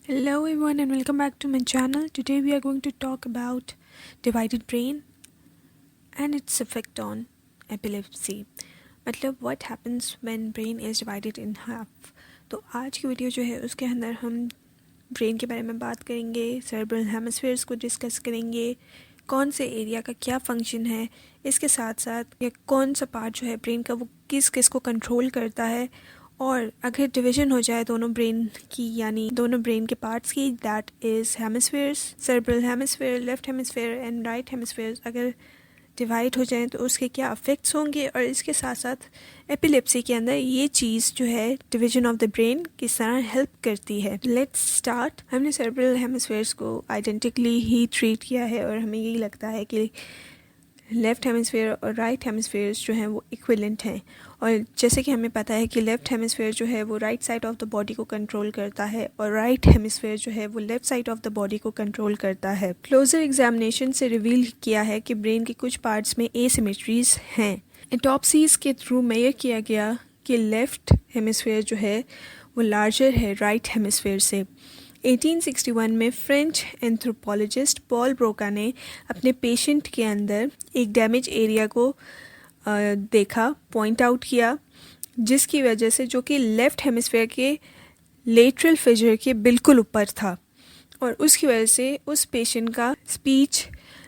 Hello everyone and welcome back to my channel. Today we are going to talk about divided brain and its effect on epilepsy. मतलब what happens when brain is divided in half. तो आज की video जो है उसके अंदर हम brain के बारे में बात करेंगे, सेरेब्रल हेमिस्फीयर्स को डिस्कस करेंगे, कौन से एरिया का क्या फंक्शन है, इसके साथ साथ या कौन सा पार्ट जो है ब्रेन का वो किस किस को कंट्रोल करता है, और अगर डिवीजन हो जाए दोनों ब्रेन की यानी दोनों ब्रेन के पार्ट्स की, that is hemispheres, cerebral hemisphere, left hemisphere and right hemisphere, अगर डिवाइड हो जाए तो उसके क्या इफ़ेक्ट्स होंगे, और इसके साथ साथ एपिलेप्सी के अंदर ये चीज़ जो है डिवीजन ऑफ द ब्रेन किस तरह हेल्प करती है. Let's start. हमने सेरेब्रल हेमिस्फीयर्स को आइडेंटिकली ही ट्रीट किया है और हमें यही लगता है कि लेफ़्ट हेमिस्फीयर और राइट हेमिस्फीयर्स जो हैं वो इक्विवेलेंट हैं. और जैसे कि हमें पता है कि लेफ़्ट हेमिस्फीयर जो है वो right side of the body को कंट्रोल करता है और राइट हेमिस्फीयर जो है वो left side of the body को कंट्रोल करता है. क्लोजर एग्जामिनेशन से रिवील किया है कि ब्रेन के कुछ पार्ट्स में एसिमेट्रीज हैं. ऑटोप्सीज के थ्रू मेजर किया गया कि लेफ़्ट हेमिस्फीयर जो है वो लार्जर है राइट हेमिस्फीयर से. 1861 में फ्रेंच एंथ्रोपोलॉजिस्ट पॉल ब्रोका ने अपने पेशेंट के अंदर एक डैमेज एरिया को देखा, पॉइंट आउट किया, जिसकी वजह से जो कि लेफ़्ट हेमिस्फीयर के लेटरल फिजर के बिल्कुल ऊपर था, और उसकी वजह से उस पेशेंट का स्पीच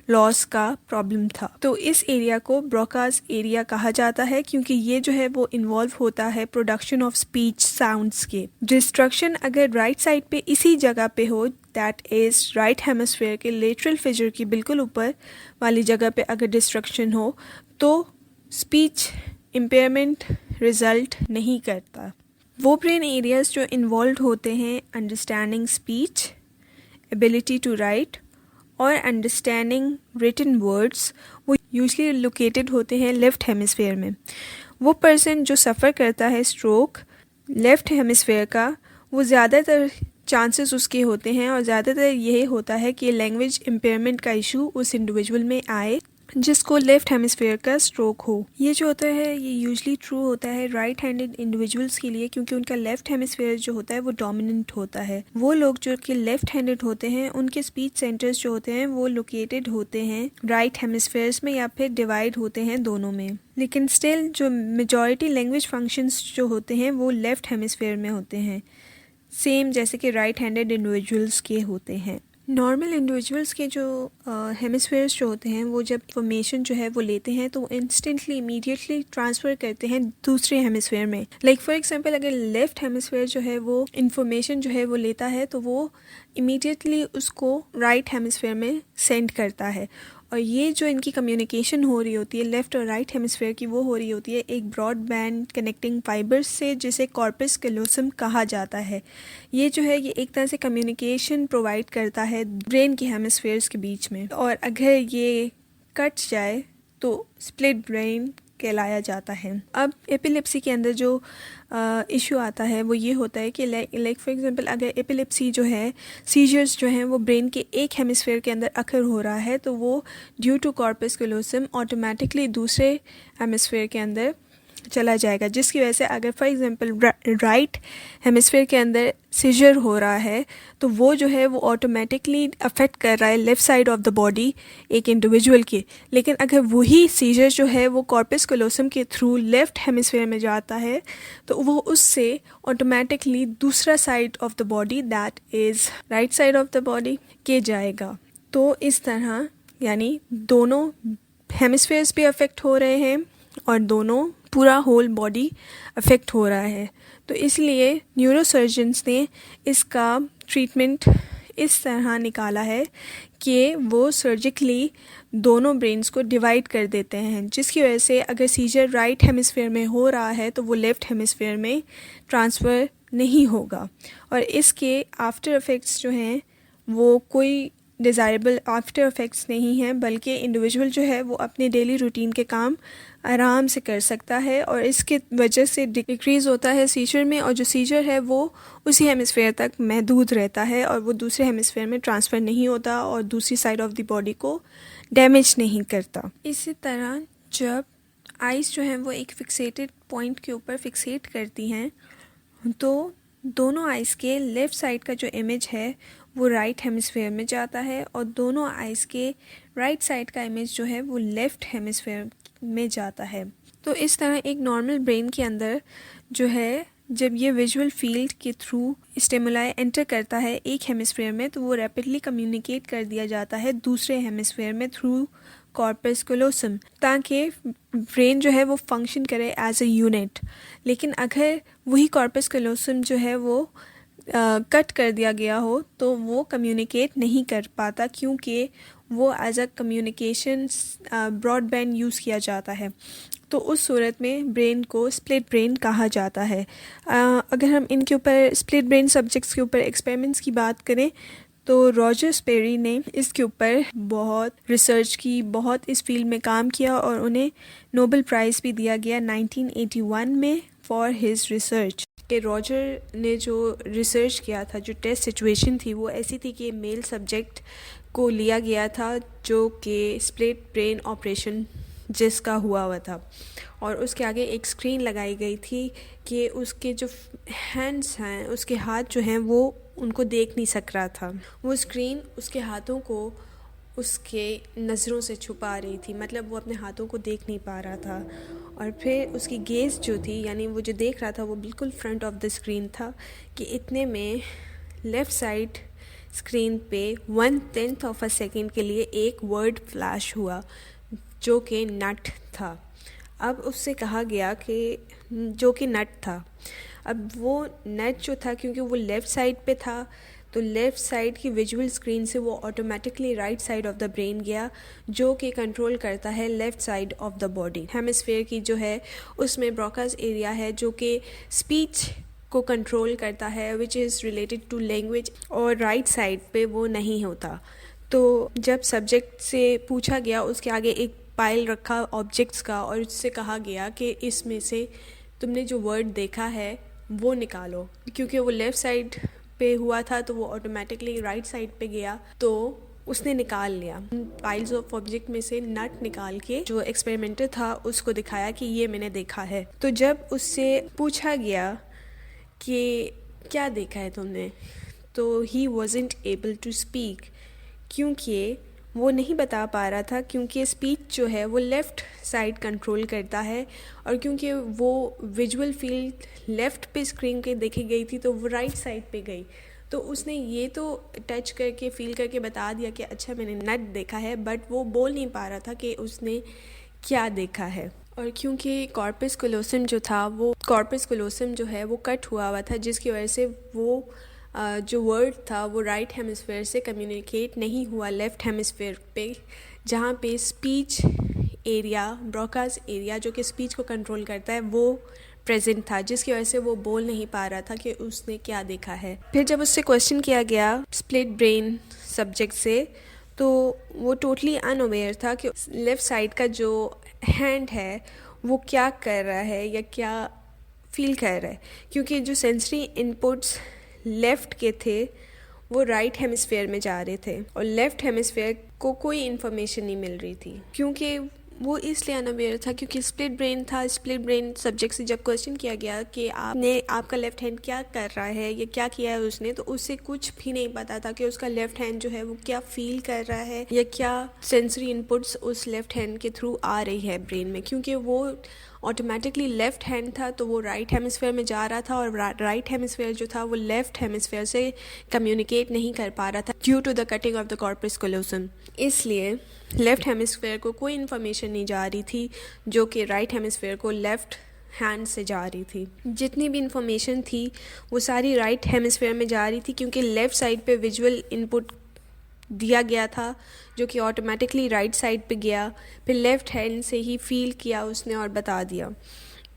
लॉस का प्रॉब्लम था. तो इस एरिया को ब्रोकास एरिया कहा जाता है क्योंकि ये जो है वो इन्वॉल्व होता है प्रोडक्शन ऑफ स्पीच साउंड्स के. डिस्ट्रक्शन अगर राइट साइड पे इसी जगह पे हो, दैट इज़ राइट हेमिस्फीयर के लेटरल फिजर की बिल्कुल ऊपर वाली जगह पे अगर डिस्ट्रक्शन हो तो स्पीच इम्पेयरमेंट रिजल्ट नहीं करता. वो ब्रेन एरियाज जो इन्वॉल्व होते हैं understanding speech, ability to write और अंडरस्टैंडिंग रिटन वर्ड्स, वो यूजली लोकेटेड होते हैं लेफ़्ट हेमिस्फीयर में. वो पर्सन जो सफ़र करता है स्ट्रोक लेफ़्ट हेमिस्फीयर का, वो ज़्यादातर चांसेस उसके होते हैं और ज़्यादातर यही होता है कि लैंग्वेज इम्पेयरमेंट का इशू उस इंडिविजुअल में आए जिसको लेफ़्ट हेमिस्फीयर का स्ट्रोक हो. ये जो होता है ये यूजली ट्रू होता है राइट हैंडेड इंडिविजुअल्स के लिए क्योंकि उनका लेफ़्ट हेमिस्फीयर जो होता है वो डोमिनेंट होता है. वो लोग जो कि लेफ़्ट हैंडेड होते हैं उनके स्पीच सेंटर्स जो होते हैं वो लोकेटेड होते हैं राइट हेमिस्फीयर्स में या फिर डिवाइड होते हैं दोनों में. लेकिन स्टिल जो मेजॉरिटी लैंग्वेज फंक्शंस जो होते हैं वो लेफ़्ट हेमिस्फीयर में होते हैं, सेम जैसे कि राइट हैंडेड इंडिविजुअल्स के होते हैं. नॉर्मल इंडिविजुअल्स के जो हेमिस्फीयर्स जो होते हैं वो जब इंफॉर्मेशन जो है वो लेते हैं तो इंस्टेंटली इमीडिएटली ट्रांसफ़र करते हैं दूसरे हेमिस्फीयर में. लाइक फॉर एग्जांपल अगर लेफ़्ट हेमिस्फीयर जो है वो इंफॉर्मेशन जो है वो लेता है तो वो इमीडिएटली उसको राइट हेमिस्फीयर में सेंड करता है. और ये जो इनकी कम्युनिकेशन हो रही होती है लेफ़्ट और राइट हेमिस्फीयर की, वो हो रही होती है एक ब्रॉडबैंड कनेक्टिंग फाइबर्स से जिसे कॉर्पस कैलोसम कहा जाता है. ये जो है ये एक तरह से कम्युनिकेशन प्रोवाइड करता है ब्रेन के हेमिस्फीयर्स के बीच में, और अगर ये कट जाए तो स्प्लिट ब्रेन कहलाया जाता है. अब एपिलेप्सी के अंदर जो इशू आता है वो ये होता है कि लाइक फॉर एग्जांपल अगर एपिलेप्सी जो है सीजर्स जो हैं वो ब्रेन के एक हेमिस्फीयर के अंदर अकर हो रहा है तो वो due to corpus callosum automatically दूसरे हेमिस्फीयर के अंदर चला जाएगा, जिसकी वजह से अगर फॉर एग्जांपल राइट हेमिस्फीयर के अंदर सीजर हो रहा है तो वो जो है वो ऑटोमेटिकली अफेक्ट कर रहा है left side of the body एक इंडिविजुअल की. लेकिन अगर वही सीजर जो है वो कॉर्पस कैलोसम के थ्रू लेफ़्ट हेमिस्फीयर में जाता है तो वो उससे ऑटोमेटिकली दूसरा side of the body that is right side of the body के जाएगा. तो इस तरह यानी दोनों हेमिस्फीयर्स भी अफेक्ट हो रहे हैं और दोनों पूरा होल बॉडी अफेक्ट हो रहा है. तो इसलिए न्यूरोसर्जन्स ने इसका ट्रीटमेंट इस तरह निकाला है कि वो सर्जिकली दोनों ब्रेन्स को डिवाइड कर देते हैं, जिसकी वजह से अगर सीजर राइट हेमिस्फीयर में हो रहा है तो वो लेफ़्ट हेमिस्फीयर में ट्रांसफ़र नहीं होगा. और इसके आफ्टर इफ़ेक्ट्स जो हैं वो कोई डिज़ायरेबल आफ्टर इफ़ेक्ट्स नहीं हैं, बल्कि इंडिविजुअल जो है वो अपने डेली रूटीन के काम आराम से कर सकता है और इसके वजह से डिक्रीज़ होता है सीजर में, और जो सीजर है वो उसी हेमिस्फीयर तक महदूद रहता है और वो दूसरे हेमिस्फीयर में ट्रांसफ़र नहीं होता और दूसरी साइड ऑफ द बॉडी को डैमेज नहीं करता. इसी तरह जब आइज़ जो हैं वो एक फिक्सेटेड पॉइंट के ऊपर फिक्सेट करती हैं तो दोनों आइज़ के लेफ़्ट साइड का जो इमेज है वो राइट हेमिस्फेयर में जाता है और दोनों आइज़ के राइट साइड का इमेज जो है वो लेफ़्ट हेमिस्फेयर में जाता है। तो इस तरह एक नॉर्मल ब्रेन के अंदर जो है जब ये विजुअल फील्ड के थ्रू स्टिमुलाई एंटर करता है एक हेमिस्फेयर में तो वो रैपिडली कम्युनिकेट कर दिया जाता है दूसरे हेमिस्फेयर में थ्रू कॉर्पस कोलोसम, ताकि ब्रेन जो है वो फंक्शन करे एज अ यूनिट। लेकिन अगर वही कॉर्पस कोलोसम जो है वो कट कर दिया गया हो तो वो कम्युनिकेट नहीं कर पाता, क्योंकि वो as a communication broadband use किया जाता है। तो उस सूरत में ब्रेन को स्प्लिट ब्रेन कहा जाता है। अगर हम इनके ऊपर स्प्लिट ब्रेन सब्जेक्ट्स के ऊपर एक्सपेरिमेंट्स की बात करें तो रॉजर स्पेरी ने इसके ऊपर बहुत रिसर्च की, बहुत इस फील्ड में काम किया और उन्हें नोबेल प्राइज़ भी दिया गया 1981 में फॉर हिज रिसर्च। कि रॉजर ने जो रिसर्च किया था, जो टेस्ट सिचुएशन थी वो ऐसी थी कि मेल सब्जेक्ट को लिया गया था जो कि स्प्लिट ब्रेन ऑपरेशन जिसका हुआ था, और उसके आगे एक स्क्रीन लगाई गई थी कि उसके जो हैंड्स हैं, उसके हाथ जो हैं वो उनको देख नहीं सक रहा था। वो स्क्रीन उसके हाथों को उसके नज़रों से छुपा रही थी, मतलब वो अपने हाथों को देख नहीं पा रहा था। और फिर उसकी गेज़ जो थी, यानी वो जो देख रहा था वो बिल्कुल फ्रंट ऑफ द स्क्रीन था कि इतने में लेफ़्ट साइड स्क्रीन पे 1/10 ऑफ अ सेकेंड के लिए एक वर्ड फ्लैश हुआ जो कि नट था। अब उससे कहा गया कि जो कि नट था, अब वो नट जो था क्योंकि वो लेफ़्ट साइड पे था तो लेफ़्ट साइड की विजुअल स्क्रीन से वो automatically right side of the brain गया, जो कि कंट्रोल करता है left side of the body. Hemisphere की जो है उसमें ब्रोकास एरिया है जो कि स्पीच को कंट्रोल करता है, which is related to language, और राइट साइड पे वो नहीं होता। तो जब सब्जेक्ट से पूछा गया, उसके आगे एक पाइल रखा ऑब्जेक्ट्स का और उससे कहा गया कि इसमें से तुमने जो वर्ड देखा है वो निकालो, क्योंकि वो लेफ़्ट साइड पे हुआ था तो वो ऑटोमेटिकली राइट साइड पे गया, तो उसने निकाल लिया। पाइल्स ऑफ ऑब्जेक्ट में से नट निकाल के जो एक्सपेरिमेंटर था उसको दिखाया कि ये मैंने देखा है। तो जब उससे पूछा गया कि क्या देखा है तुमने, तो ही वॉजेंट एबल टू स्पीक, क्योंकि वो नहीं बता पा रहा था, क्योंकि स्पीच जो है वो लेफ़्ट साइड कंट्रोल करता है, और क्योंकि वो विजुअल फील्ड लेफ़्ट पे स्क्रीन के देखी गई थी तो वो राइट साइड पे गई। तो उसने ये तो टच करके फील करके बता दिया कि अच्छा मैंने नट देखा है, बट वो बोल नहीं पा रहा था कि उसने क्या देखा है। और क्योंकि कॉर्पस कोलोसम जो था, वो कॉर्पस कोलोसम जो है वो कट हुआ था, जिसकी वजह से वो जो वर्ड था वो राइट हेमिस्फेयर से कम्युनिकेट नहीं हुआ लेफ़्ट हेमिस्फेयर पे, जहाँ पे स्पीच एरिया, ब्रोकास एरिया जो कि स्पीच को कंट्रोल करता है वो प्रेजेंट था, जिसकी वजह से वो बोल नहीं पा रहा था कि उसने क्या देखा है। फिर जब उससे क्वेश्चन किया गया स्प्लिट ब्रेन सब्जेक्ट से, तो वो टोटली अनअवेयर था कि लेफ़्ट साइड का जो हैंड है वो क्या कर रहा है या क्या फील कर रहा है, क्योंकि जो सेंसरी इनपुट्स लेफ़्ट के थे वो राइट हेमिस्फेयर में जा रहे थे और लेफ़्ट हेमिस्फेयर को कोई इन्फॉर्मेशन नहीं मिल रही थी, क्योंकि वो इसलिए अनअवेयर था क्योंकि स्प्लिट ब्रेन था। स्प्लिट ब्रेन सब्जेक्ट से जब क्वेश्चन किया गया कि आपका लेफ़्ट हैंड क्या कर रहा है या क्या किया है उसने, तो उससे कुछ भी नहीं पता था कि उसका लेफ़्ट हैंड जो है वो क्या फील कर रहा है या क्या सेंसरी इनपुट्स उस लेफ़्ट हैंड के थ्रू आ रही है ब्रेन में, क्योंकि वो ऑटोमेटिकली लेफ़्ट हैंड था तो वो राइट हेमिस्फेयर में जा रहा था, और राइट हेमिस्फेयर जो था वो लेफ़्ट हेमिस्फेयर से कम्युनिकेट नहीं कर पा रहा था due to the cutting of the corpus callosum. इसलिए लेफ़्ट हेमिस्फेयर को कोई इन्फॉर्मेशन नहीं जा रही थी जो कि राइट हेमिस्फेयर को लेफ़्ट हैंड से जा रही थी। जितनी भी इंफॉर्मेशन थी वो सारी राइट हेमिस्फेयर में जा रही थी, क्योंकि लेफ़्ट साइड पे विजुअल इनपुट दिया गया था जो कि ऑटोमेटिकली राइट साइड पे गया, फिर लेफ़्ट हैंड से ही फील किया उसने और बता दिया।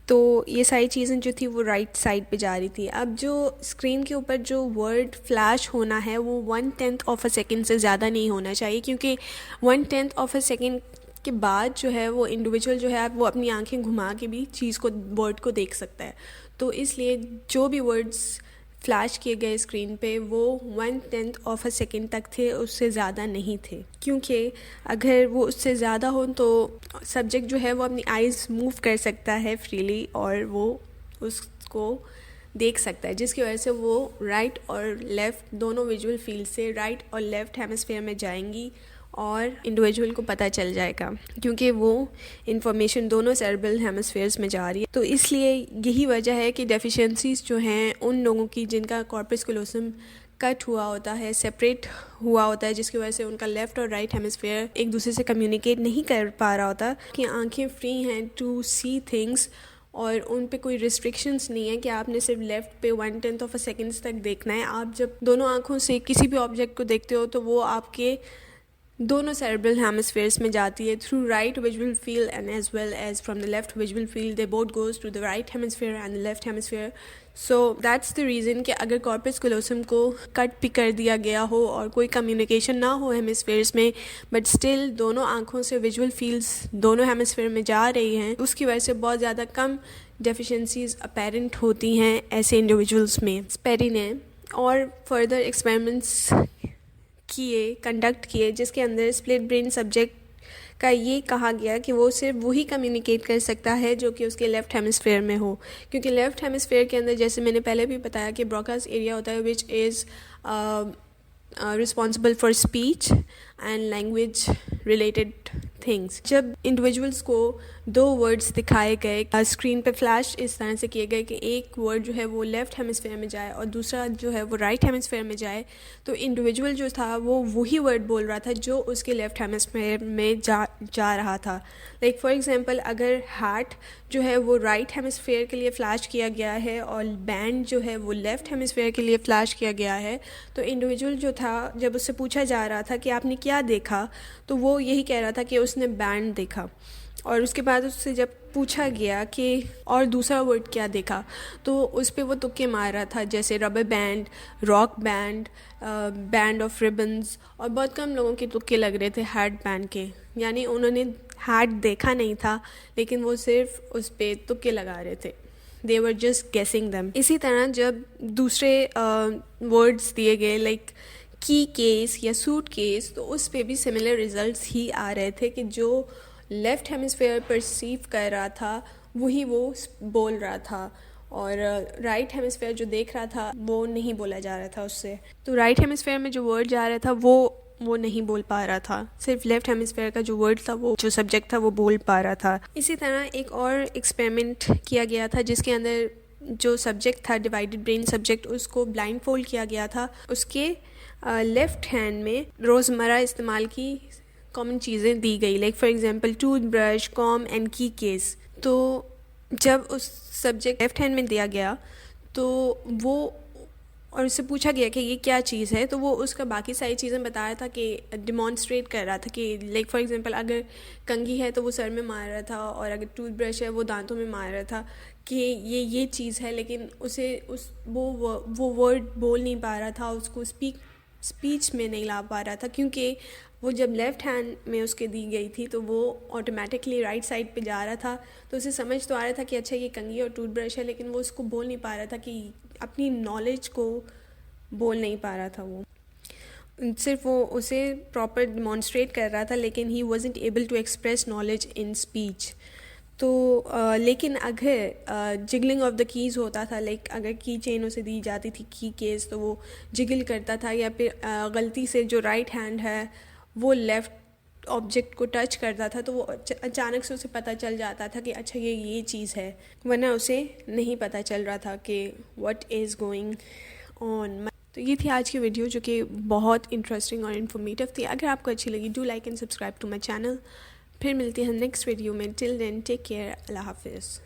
तो ये सारी चीज़ें जो थी वो राइट साइड पे जा रही थी। अब जो स्क्रीन के ऊपर जो वर्ड फ्लैश होना है वो 1/10 ऑफ अ सेकेंड से ज़्यादा नहीं होना चाहिए, क्योंकि 1/10 ऑफ अ सेकेंड के बाद जो है वो इंडिविजुअल जो है वो अपनी आंखें घुमा के भी चीज़ को, वर्ड को देख सकता है। तो इसलिए जो भी वर्ड्स फ्लैश किए गए स्क्रीन पे वो 1/10 ऑफ अ सेकेंड तक थे, उससे ज़्यादा नहीं थे, क्योंकि अगर वो उससे ज़्यादा हो तो सब्जेक्ट जो है वो अपनी आइज़ मूव कर सकता है फ्रीली और वो उसको देख सकता है, जिसकी वजह से वो राइट और लेफ़्ट दोनों विजुअल फील्ड से राइट और लेफ़्ट हेमिस्फीयर में जाएंगी और इंडिविजुअल को पता चल जाएगा, क्योंकि वो इंफॉर्मेशन दोनों सेरेब्रल हेमिस्फीयर्स में जा रही है। तो इसलिए यही वजह है कि डेफिशिएंसीज जो हैं उन लोगों की जिनका कॉर्पस क्लोसम कट हुआ होता है, सेपरेट हुआ होता है, जिसकी वजह से उनका लेफ़्ट और राइट हेमिस्फीयर एक दूसरे से कम्युनिकेट नहीं कर पा रहा होता, कि आंखें फ्री हैं टू सी थिंग्स और उन पे कोई रिस्ट्रिक्शंस नहीं है कि आपने सिर्फ लेफ़्ट पे 1/10 ऑफ अ सेकेंड्स तक देखना है। आप जब दोनों आँखों से किसी भी ऑब्जेक्ट को देखते हो तो वो आपके दोनों cerebral hemispheres में जाती है through right visual field and as well as from the left visual field. They both goes to the right hemisphere and the left hemisphere. So that's the reason कि अगर corpus callosum को cut भी कर दिया गया हो और कोई communication ना हो हेमिस्फेयर्स में, but still दोनों आँखों से visual fields दोनों हेमिस्फेयर में जा रही हैं, उसकी वजह से बहुत ज़्यादा कम deficiencies apparent होती हैं ऐसे individuals में। स्पेरी ने और further experiments कंडक्ट किए, जिसके अंदर स्प्लिट ब्रेन सब्जेक्ट का ये कहा गया कि वो सिर्फ वही कम्युनिकेट कर सकता है जो कि उसके लेफ़्ट हेमिस्फेयर में हो, क्योंकि लेफ़्ट हेमिस्फेयर के अंदर, जैसे मैंने पहले भी बताया, कि ब्रोकास एरिया होता है which is responsible for speech and language related things. जब इंडिविजुअल्स को दो वर्ड्स दिखाए गए, स्क्रीन पे फ्लैश इस तरह से किए गए कि एक वर्ड जो है वो लेफ़्ट हेमिस्फेयर में जाए और दूसरा जो है वो राइट हेमिस्फेयर में जाए, तो इंडिविजुअल जो था वो वही वर्ड बोल रहा था जो उसके लेफ़्ट हेमिस्फेयर में जा रहा था। लाइक फॉर एग्जांपल, अगर हार्ट जो है वो राइट हेमिस्फेयर के लिए फ्लैश किया गया है और बैंड जो है वो लेफ़्ट हेमिस्फेयर के लिए फ्लैश किया गया है, तो इंडिविजुअल जो था, जब उससे पूछा जा रहा था कि आपने क्या देखा, तो वो यही कह रहा था कि उसने बैंड देखा। और उसके बाद उससे जब पूछा गया कि और दूसरा वर्ड क्या देखा, तो उस पर वो तुक्के मार रहा था, जैसे rubber band, rock band, band of ribbons, और बहुत कम लोगों के तुक्के लग रहे थे हैट बैंड के, यानी उन्होंने हैट देखा नहीं था लेकिन वो सिर्फ उस पर तुक्के लगा रहे थे। दे वर जस्ट गेसिंग दैम। इसी तरह जब दूसरे वर्ड्स दिए गए लाइक की केस या सूट केस, तो उस पे भी सिमिलर रिजल्ट्स ही आ रहे थे कि जो लेफ़्ट हेमिस्फेयर परसीव कर रहा था वही वो बोल रहा था, और राइट हेमिस्फेयर जो देख रहा था वो नहीं बोला जा रहा था उससे। तो राइट हेमिस्फेयर में जो वर्ड जा रहा था वो नहीं बोल पा रहा था, सिर्फ लेफ़्ट हेमिस्फेयर का जो वर्ड था, वो जो सब्जेक्ट था वो बोल पा रहा था। इसी तरह एक और एक्सपेरिमेंट किया गया था जिसके अंदर जो सब्जेक्ट था, डिवाइडेड ब्रेन सब्जेक्ट, उसको ब्लाइंड फोल्ड किया गया था। उसके लेफ़्ट हैंड में रोज़मर्रा इस्तेमाल की कॉमन चीज़ें दी गई, like for example tooth brush, com and की केस। तो जब उस सब्जेक्ट लेफ़्ट हैंड में दिया गया तो वो, और उससे पूछा गया कि ये क्या चीज़ है, तो वो उसका बाकी सारी चीज़ें बता रहा था, कि डिमॉन्स्ट्रेट कर रहा था कि लाइक फॉर एग्जांपल अगर कंघी है तो वो सर में मार रहा था, और अगर टूथ ब्रश है वो दांतों में मार रहा था कि ये चीज़ है, लेकिन उसे वो वर्ड बोल नहीं पा रहा था, उसको स्पीच में नहीं ला पा रहा था, क्योंकि वो जब लेफ़्ट हैंड में उसके दी गई थी तो वो ऑटोमेटिकली राइट साइड पे जा रहा था। तो उसे समझ तो आ रहा था कि अच्छा ये कंघी और टूथब्रश है, लेकिन वो उसको बोल नहीं पा रहा था, कि अपनी नॉलेज को बोल नहीं पा रहा था। वो सिर्फ वो उसे प्रॉपर डिमॉन्स्ट्रेट कर रहा था, लेकिन he wasn't able to express knowledge in speech. तो लेकिन अगर जिगलिंग ऑफ द कीज़ होता था, लाइक अगर की चेन उसे दी जाती थी की केस, तो वो जिगल करता था, या फिर गलती से जो राइट हैंड है वो लेफ़्ट ऑब्जेक्ट को टच करता था, तो वो अचानक से उसे पता चल जाता था कि अच्छा ये चीज़ है, वरना उसे नहीं पता चल रहा था कि व्हाट इज़ गोइंग ऑन। तो ये थी आज की वीडियो, जो कि बहुत इंटरेस्टिंग और इन्फॉर्मेटिव थी। अगर आपको अच्छी लगी, do like and subscribe to my channel. फिर मिलती हैं नेक्स्ट वीडियो में। टिल देन टेक केयर, अल्लाह हाफिज़।